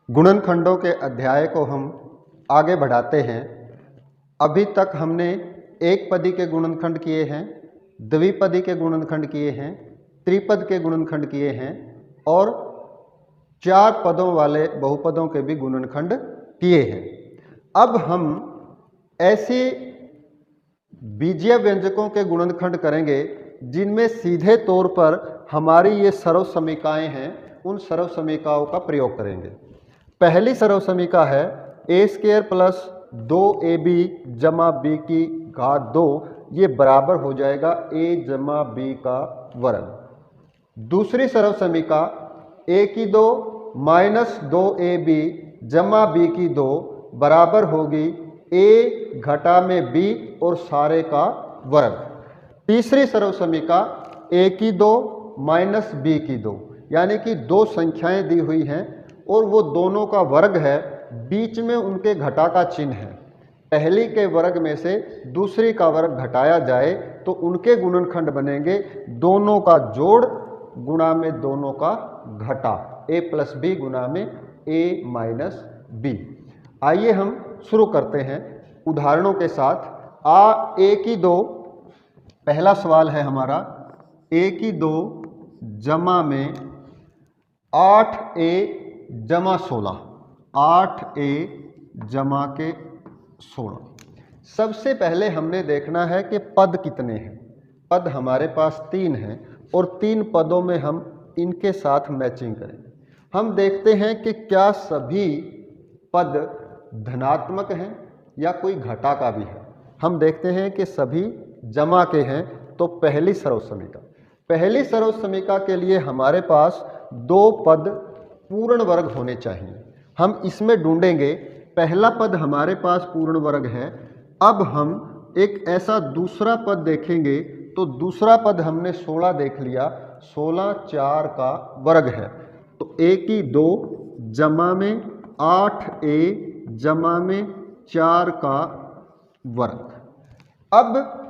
गुणनखंडों के अध्याय को हम आगे बढ़ाते हैं। अभी तक हमने एक पदी के गुणनखंड किए हैं, द्विपदी के गुणनखंड किए हैं, त्रिपद के गुणनखंड किए हैं और 4 पदों वाले बहुपदों के भी गुणनखंड किए हैं। अब हम ऐसे बीजीय व्यंजकों के गुणनखंड करेंगे जिनमें सीधे तौर पर हमारी ये सर्व समीकाएं हैं, उन सर्व समीकाओं का प्रयोग करेंगे। पहली सर्व समीका है a² प्लस 2ab जमा b की घात 2, ये बराबर हो जाएगा a जमा b का वर्ग। दूसरी सर्व समीका a² माइनस 2ab जमा b की 2 बराबर होगी a घटा में b और सारे का वर्ग। तीसरी सर्व समीका a² माइनस b की 2, यानी कि दो संख्याएं दी हुई हैं और वो दोनों का वर्ग है, बीच में उनके घटा का चिन्ह है। पहली के वर्ग में से दूसरी का वर्ग घटाया जाए तो उनके गुणनखंड बनेंगे दोनों का जोड़ गुणा में दोनों का घटा, a प्लस बी गुणा में a माइनस बी। आइए हम शुरू करते हैं उदाहरणों के साथ। a² पहला सवाल है हमारा, a² जमा में 8a जमा 16, 8a जमा के 16। सबसे पहले हमने देखना है कि पद कितने हैं। पद हमारे पास 3 हैं और 3 पदों में हम इनके साथ मैचिंग करेंगे। हम देखते हैं कि क्या सभी पद धनात्मक हैं या कोई घटा का भी है। हम देखते हैं कि सभी जमा के हैं, तो पहली सर्व समीका के लिए हमारे पास 2 पद पूर्ण वर्ग होने चाहिए। हम इसमें ढूंढेंगे, पहला पद हमारे पास पूर्ण वर्ग है। अब हम एक ऐसा दूसरा पद देखेंगे, तो दूसरा पद हमने 16 देख लिया, 16 4 का वर्ग है, तो a² जमा में 8a जमा में 4 का वर्ग। अब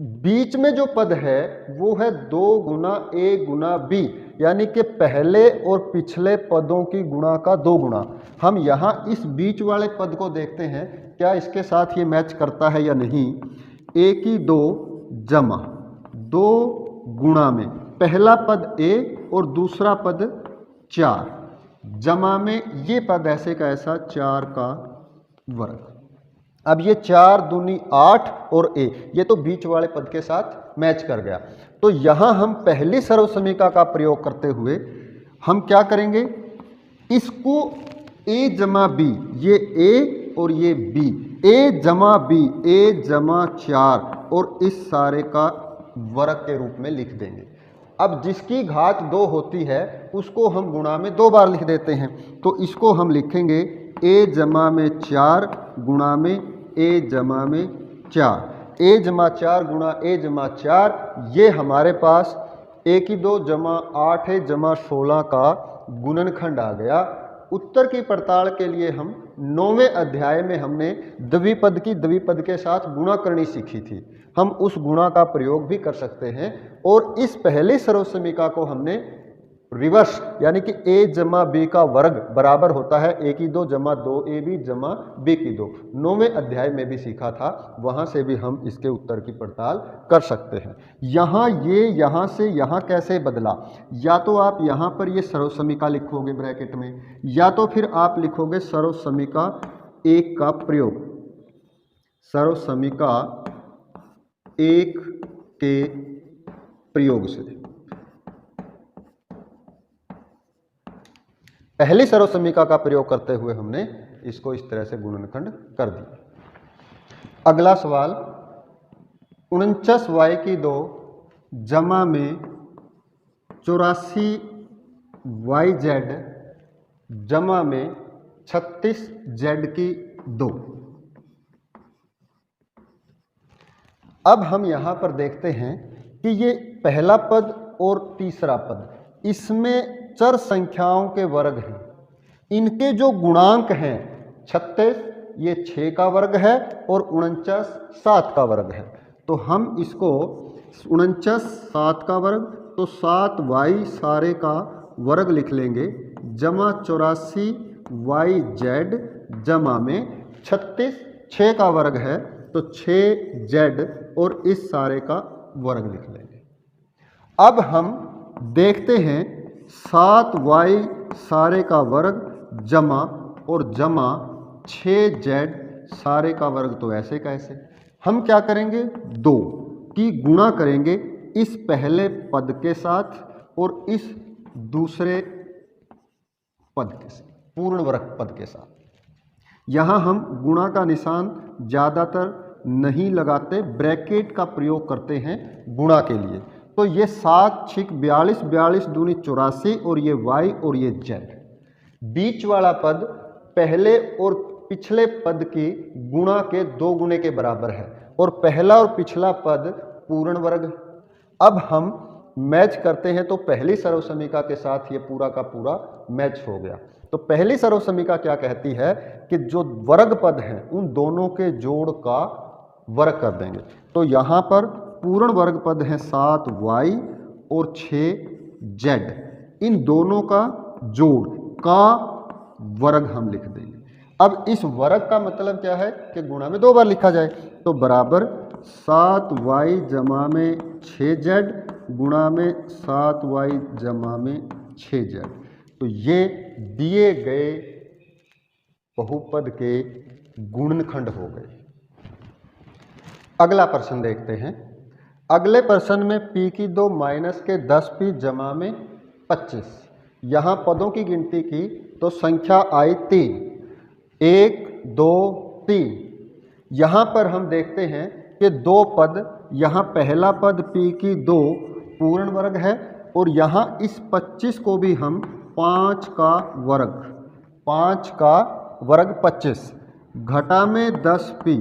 बीच में जो पद है वो है 2 गुना a गुना b, यानी कि पहले और पिछले पदों की गुणा का 2 गुना। हम यहाँ इस बीच वाले पद को देखते हैं क्या इसके साथ ये मैच करता है या नहीं। a² जमा 2 गुणा में पहला पद a और दूसरा पद 4 जमा में ये पद ऐसे का ऐसा 4 का वर्ग। अब ये 4 दूनी 8 और a, ये तो बीच वाले पद के साथ मैच कर गया। तो यहां हम पहली सर्व समीका का प्रयोग करते हुए हम क्या करेंगे, इसको a जमा b, ये a और ये b, a जमा b, a जमा 4 और इस सारे का वर्ग के रूप में लिख देंगे। अब जिसकी घात 2 होती है उसको हम गुणा में 2 बार लिख देते हैं, तो इसको हम लिखेंगे a जमा में 4 गुणा में a जमा में 4, a जमा 4 गुणा a जमा 4, ये हमारे पास a² जमा 8a जमा 16 का गुणनखंड आ गया। उत्तर की पड़ताल के लिए हम 9वें अध्याय में हमने द्विपद की द्विपद के साथ गुणा करनी सीखी थी। हम उस गुणा का प्रयोग भी कर सकते हैं और इस पहली सर्व समीका को हमने रिवर्स, यानी कि a जमा b का वर्ग बराबर होता है a² जमा 2ab जमा b की 2, 9वें अध्याय में भी सीखा था, वहां से भी हम इसके उत्तर की पड़ताल कर सकते हैं। यहाँ से यहाँ कैसे बदला, या तो आप यहाँ पर ये सर्व समीका लिखोगे ब्रैकेट में, या तो फिर आप लिखोगे सर्व समीका 1 का प्रयोग। सर्व समीका 1 के प्रयोग से पहली सर्व समीका का प्रयोग करते हुए हमने इसको इस तरह से गुणनखंड कर दिया। अगला सवाल, 49y की 2 जमा में 84yz जमा में 36z की 2। अब हम यहाँ पर देखते हैं कि ये पहला पद और तीसरा पद, इसमें चर संख्याओं के वर्ग हैं। इनके जो गुणांक हैं 36, ये 6 का वर्ग है और 49 7 का वर्ग है। तो हम इसको 49 7 का वर्ग, तो 7y सारे का वर्ग लिख लेंगे, जमा 84 वाई जेड जमा में 36, 6 का वर्ग है तो 6 जेड और इस सारे का वर्ग लिख लेंगे। अब हम देखते हैं 7 वाई सारे का वर्ग जमा और जमा 6 जेड सारे का वर्ग, तो ऐसे कैसे हम क्या करेंगे, 2 की गुणा करेंगे इस पहले पद के साथ और इस दूसरे पद के साथ, पूर्ण वर्ग पद के साथ। यहाँ हम गुणा का निशान ज़्यादातर नहीं लगाते, ब्रैकेट का प्रयोग करते हैं गुणा के लिए। तो ये 7 6 42, 42 दूनी 84 और ये y और ये z। बीच वाला पद पहले और पिछले पद की गुणा के 2 गुने के बराबर है और पहला और पिछला पद पूर्ण वर्ग। अब हम मैच करते हैं तो पहली सर्वसमीका के साथ ये पूरा का पूरा मैच हो गया। तो पहली सर्वसमीका क्या कहती है कि जो वर्ग पद हैं उन दोनों के जोड़ का वर्ग कर देंगे। तो यहाँ पर पूर्ण वर्ग पद है 7 वाई और 6 जेड, इन दोनों का जोड़ का वर्ग हम लिख देंगे। अब इस वर्ग का मतलब क्या है कि गुणा में 2 बार लिखा जाए, तो बराबर 7 वाई जमा में 6 जेड गुणा में 7 वाई जमा में 6 जेड। तो ये दिए गए बहुपद के गुणनखंड हो गए। अगला प्रश्न देखते हैं। अगले प्रश्न में p की 2 माइनस के 10p जमा में 25। यहाँ पदों की गिनती की तो संख्या आई 3, 1 2 3। यहाँ पर हम देखते हैं कि 2 पद, यहाँ पहला पद p की 2 पूर्ण वर्ग है और यहाँ इस 25 को भी हम 5 का वर्ग 25 घटा में 10p,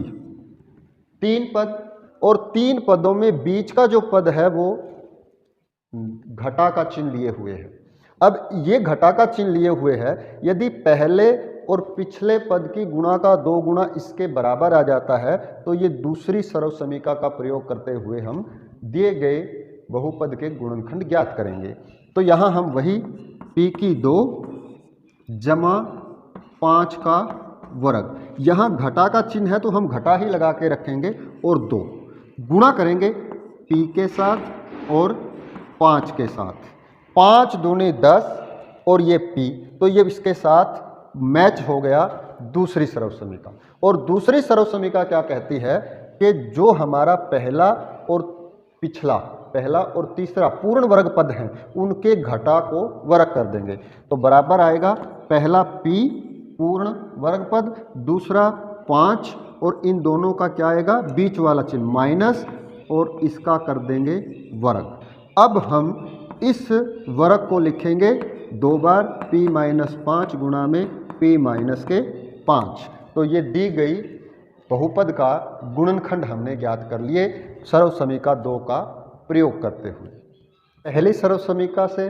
3 पद और 3 पदों में बीच का जो पद है वो घटा का चिन्ह लिए हुए है। अब ये घटा का चिन्ह लिए हुए है, यदि पहले और पिछले पद की गुणा का 2 गुना इसके बराबर आ जाता है तो ये दूसरी सर्वसमीका का प्रयोग करते हुए हम दिए गए बहुपद के गुणनखंड ज्ञात करेंगे। तो यहाँ हम वही p की 2 जमा 5 का वर्ग, यहाँ घटा का चिन्ह है तो हम घटा ही लगा के रखेंगे और 2 गुणा करेंगे p के साथ और 5 के साथ, 5 दूनी 10 और ये p, तो ये इसके साथ मैच हो गया दूसरी सर्वसमीका। और दूसरी सर्वसमीका क्या कहती है कि जो हमारा पहला और तीसरा पूर्ण वर्ग पद हैं उनके घटा को वर्ग कर देंगे। तो बराबर आएगा पहला p पूर्ण वर्ग पद, दूसरा 5 और इन दोनों का क्या आएगा बीच वाला चिन्ह माइनस और इसका कर देंगे वर्ग। अब हम इस वर्ग को लिखेंगे 2 बार p माइनस 5 गुणा में p माइनस के 5। तो ये दी गई बहुपद का गुणनखंड हमने ज्ञात कर लिए सर्वसमीका 2 का प्रयोग करते हुए। पहली सर्वसमीका से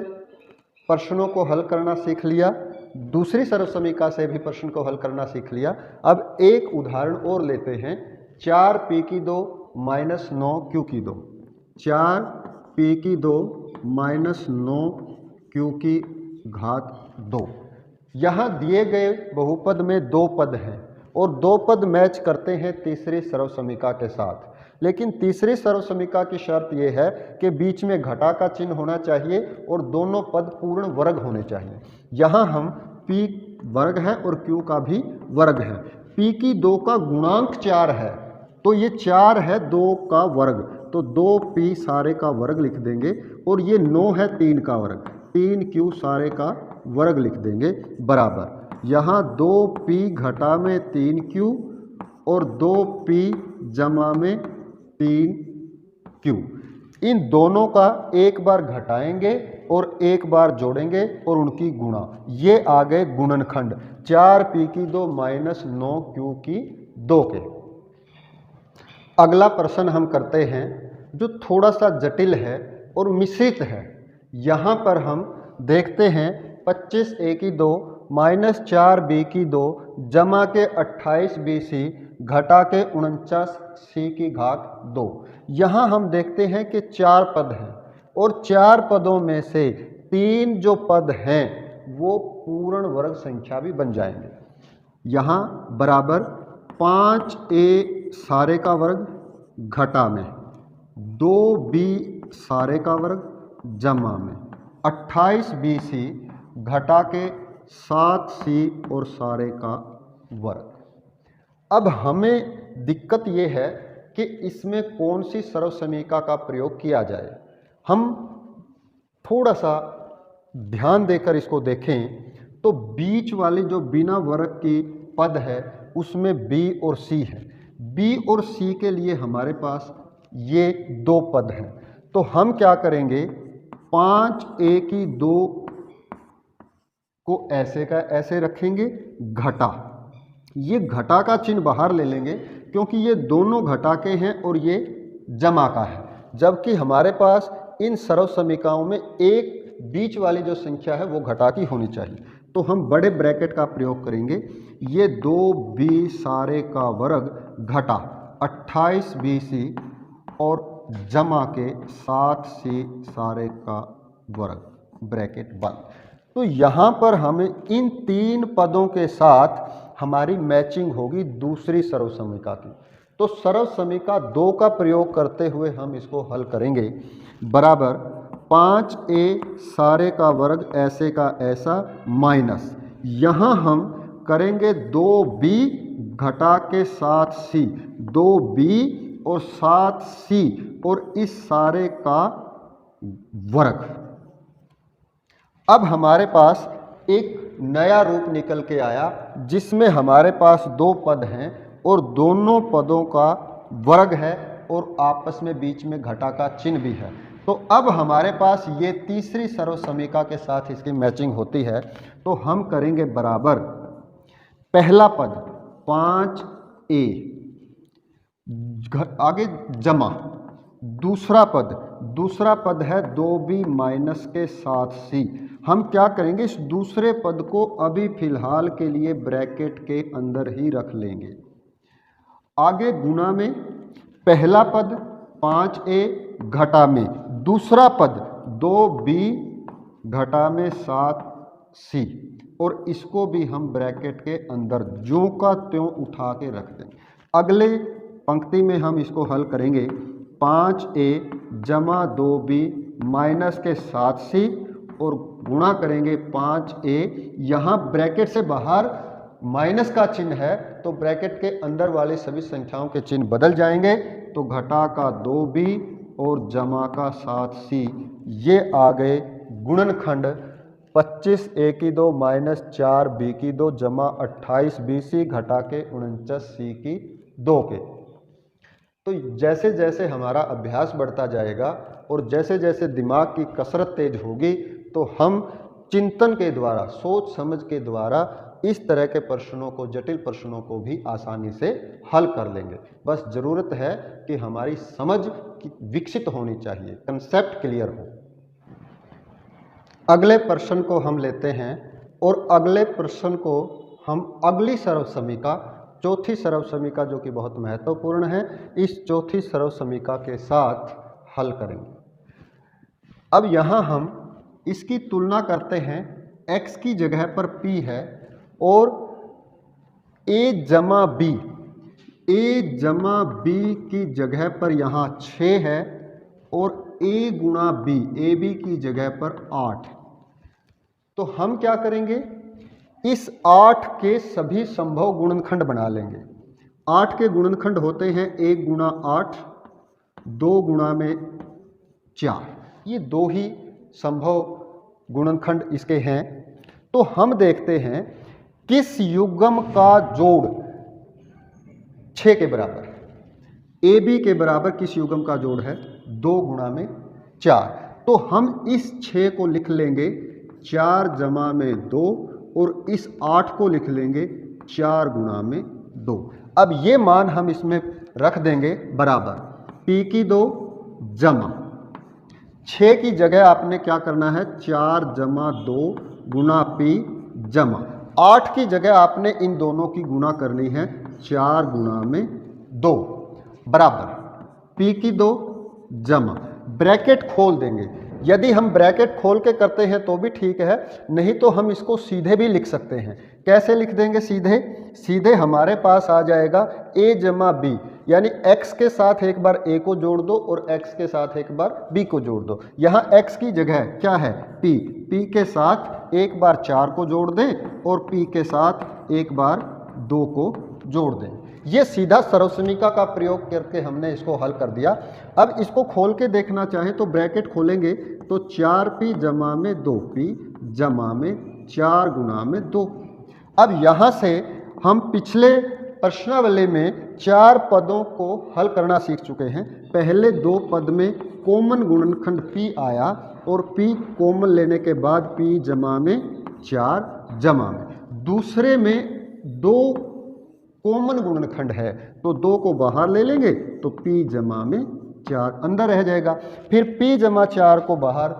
प्रश्नों को हल करना सीख लिया, दूसरी सर्वसमीका से भी प्रश्न को हल करना सीख लिया। अब एक उदाहरण और लेते हैं। 4p की 2 माइनस 9q की 2, 4p की 2 माइनस 9q की घात 2। यहाँ दिए गए बहुपद में 2 पद हैं और 2 पद मैच करते हैं तीसरी सर्वसमीका के साथ, लेकिन तीसरी सर्वसमीका की शर्त यह है कि बीच में घटा का चिन्ह होना चाहिए और दोनों पद पूर्ण वर्ग होने चाहिए। यहाँ हम p वर्ग है और q का भी वर्ग है। p की 2 का गुणांक 4 है तो ये 4 है 2 का वर्ग, तो 2p सारे का वर्ग लिख देंगे और ये 9 है 3 का वर्ग, 3q सारे का वर्ग लिख देंगे बराबर। यहाँ 2p घटा में 3q और 2p जमा में 3q, इन दोनों का एक बार घटाएंगे और एक बार जोड़ेंगे और उनकी गुणा, ये आ गए गुणनखंड 4p की 2 माइनस 9q की 2 के। अगला प्रश्न हम करते हैं जो थोड़ा सा जटिल है और मिश्रित है। यहाँ पर हम देखते हैं 25a की 2 माइनस 4b की 2 जमा के 28bc घटा के 49c की घात 2। यहाँ हम देखते हैं कि 4 पद हैं और 4 पदों में से 3 जो पद हैं वो पूर्ण वर्ग संख्या भी बन जाएंगे। यहाँ बराबर 5a सारे का वर्ग घटा में 2b सारे का वर्ग जमा में 28bc घटा के 7c और सारे का वर्ग। अब हमें दिक्कत ये है कि इसमें कौन सी सर्व समीका का प्रयोग किया जाए। हम थोड़ा सा ध्यान देकर इसको देखें तो बीच वाली जो बिना वर्ग की पद है उसमें b और c है। b और c के लिए हमारे पास ये दो पद हैं, तो हम क्या करेंगे 5a की 2 को ऐसे का ऐसे रखेंगे घटा, ये घटा का चिन्ह बाहर ले लेंगे क्योंकि ये दोनों घटा के हैं और ये जमा का है, जबकि हमारे पास इन सर्व समीकाओं में एक बीच वाली जो संख्या है वो घटा की होनी चाहिए। तो हम बड़े ब्रैकेट का प्रयोग करेंगे, ये 2b सारे का वर्ग घटा 28bc और जमा के 7c सारे का वर्ग ब्रैकेट बंद। तो यहाँ पर हमें इन तीन पदों के साथ हमारी मैचिंग होगी दूसरी सर्व समीका की। तो सर्व समीका 2 का प्रयोग करते हुए हम इसको हल करेंगे। बराबर 5a सारे का वर्ग ऐसे का ऐसा माइनस, यहाँ हम करेंगे 2b घटा के 7c, 2b और 7c और इस सारे का वर्ग। अब हमारे पास एक नया रूप निकल के आया जिसमें हमारे पास दो पद हैं और दोनों पदों का वर्ग है और आपस में बीच में घटा का चिन्ह भी है। तो अब हमारे पास ये तीसरी सर्व समीका के साथ इसकी मैचिंग होती है। तो हम करेंगे बराबर पहला पद 5a आगे जमा दूसरा पद है 2b माइनस के 7c। हम क्या करेंगे इस दूसरे पद को अभी फिलहाल के लिए ब्रैकेट के अंदर ही रख लेंगे। आगे गुणा में पहला पद 5a घटा में दूसरा पद 2b घटा में 7c और इसको भी हम ब्रैकेट के अंदर ज्यों का त्यों उठा के रख देंगे। अगले पंक्ति में हम इसको हल करेंगे 5a जमा 2b माइनस के 7c और गुणा करेंगे 5a, यहाँ ब्रैकेट से बाहर माइनस का चिन्ह है तो ब्रैकेट के अंदर वाली सभी संख्याओं के चिन्ह बदल जाएंगे। तो घटा का 2b और जमा का 7c, ये आ गए गुणनखंड 25a की 2 माइनस 4b की 2 जमा 28bc घटा के 49c की 2 के। तो जैसे जैसे हमारा अभ्यास बढ़ता जाएगा और जैसे जैसे दिमाग की कसरत तेज होगी तो हम चिंतन के द्वारा, सोच समझ के द्वारा इस तरह के प्रश्नों को, जटिल प्रश्नों को भी आसानी से हल कर लेंगे। बस ज़रूरत है कि हमारी समझ विकसित होनी चाहिए, कंसेप्ट क्लियर हो। अगले प्रश्न को हम लेते हैं और अगले प्रश्न को हम अगली सर्व समीका, चौथी सर्व समीका जो कि बहुत महत्वपूर्ण है, इस चौथी सर्व समीका के साथ हल करेंगे। अब यहाँ हम इसकी तुलना करते हैं, x की जगह पर p है और a जमा b की जगह पर यहाँ 6 है और a गुणा b, ab की जगह पर 8। तो हम क्या करेंगे, इस 8 के सभी संभव गुणनखंड बना लेंगे। 8 के गुणनखंड होते हैं 1 गुणा 8, 2 गुणा में 4, ये दो ही संभव गुणनखंड इसके हैं। तो हम देखते हैं किस युग्म का जोड़ 6 के बराबर है, ए बी के बराबर किस युग्म का जोड़ है 2 गुणा में 4। तो हम इस 6 को लिख लेंगे 4 जमा में 2 और इस 8 को लिख लेंगे 4 गुणा में 2। अब ये मान हम इसमें रख देंगे बराबर p की 2 जमा 6 की जगह आपने क्या करना है 4 जमा 2 गुणा p जमा 8 की जगह आपने इन दोनों की गुणा करनी है 4 गुणा में 2 बराबर p की 2 जमा ब्रैकेट खोल देंगे। यदि हम ब्रैकेट खोल के करते हैं तो भी ठीक है, नहीं तो हम इसको सीधे भी लिख सकते हैं। कैसे लिख देंगे सीधे? सीधे हमारे पास आ जाएगा a जमा b, यानी x के साथ एक बार a को जोड़ दो और x के साथ एक बार b को जोड़ दो। यहाँ x की जगह क्या है? p, p के साथ एक बार 4 को जोड़ दें और p के साथ एक बार 2 को जोड़ दें। ये सीधा सर्वसमीका का प्रयोग करके हमने इसको हल कर दिया। अब इसको खोल के देखना चाहें तो ब्रैकेट खोलेंगे तो 4p जमा में 2p जमा में 4 गुना में 2। अब यहाँ से हम पिछले प्रश्नावली में 4 पदों को हल करना सीख चुके हैं। पहले 2 पद में कॉमन गुणनखंड p आया और p कॉमन लेने के बाद p जमा में 4 जमा में। दूसरे में 2 कॉमन गुणनखंड है तो 2 को बाहर ले लेंगे तो p जमा में 4 अंदर रह जाएगा। फिर p जमा 4 को बाहर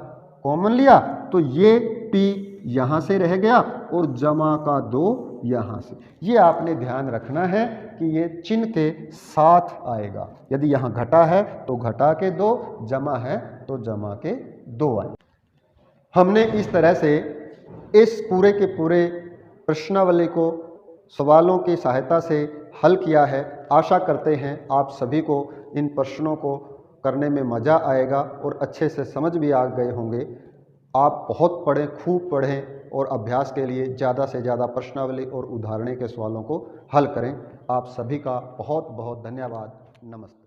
कॉमन लिया तो ये p यहाँ से रह गया और जमा का 2 यहाँ से। ये आपने ध्यान रखना है कि ये चिन्ह के साथ आएगा। यदि यहाँ घटा है तो घटा के 2, जमा है तो जमा के 2 आए। हमने इस तरह से इस पूरे के पूरे प्रश्नावली को सवालों की सहायता से हल किया है। आशा करते हैं आप सभी को इन प्रश्नों को करने में मज़ा आएगा और अच्छे से समझ भी आ गए होंगे। आप बहुत पढ़ें, खूब पढ़ें और अभ्यास के लिए ज़्यादा से ज़्यादा प्रश्नावली और उदाहरण के सवालों को हल करें। आप सभी का बहुत बहुत धन्यवाद। नमस्ते।